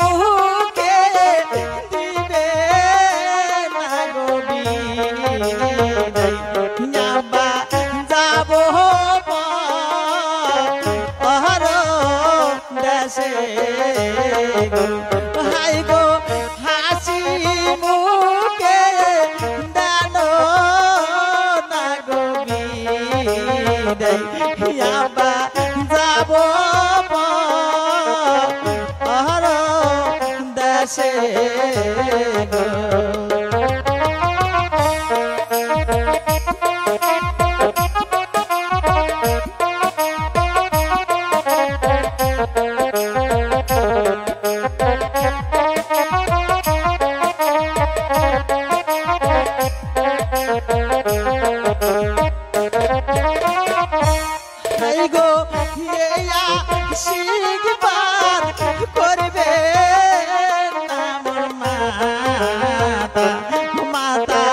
মুখে দিবে না গো বিদায় আব্বা যাব পর দেশে গো হাই গো হাসি মুখে দানো না গো বিদায় আব্বা যাব পর দেশে গো গো শিখবার করবে আমার মাতা মাতা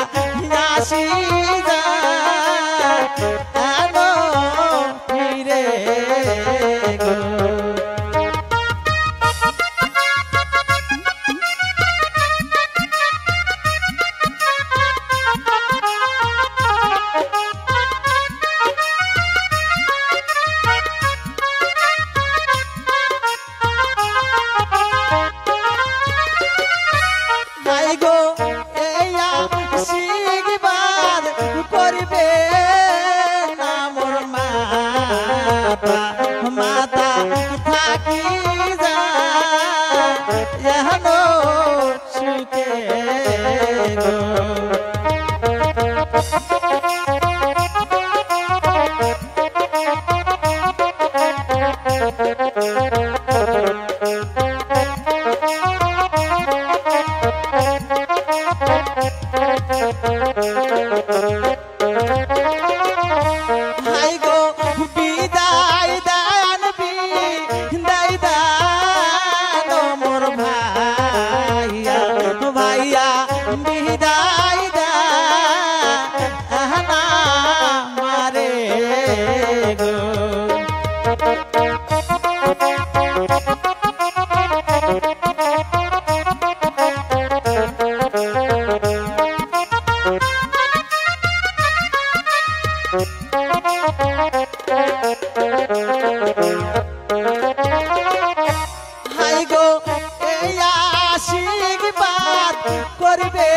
আসি যা আনো ফিরে গো গো এয়া শিখবার করবে আমার মাতা মাতা থাকি যা এহনো সুখে গো হাই গো বিদায় দান বিদায় দান মোর ভাইয়া ভাইয়া বিদায় দান মারে গো হাই গো এই আশীর্বাদ করবে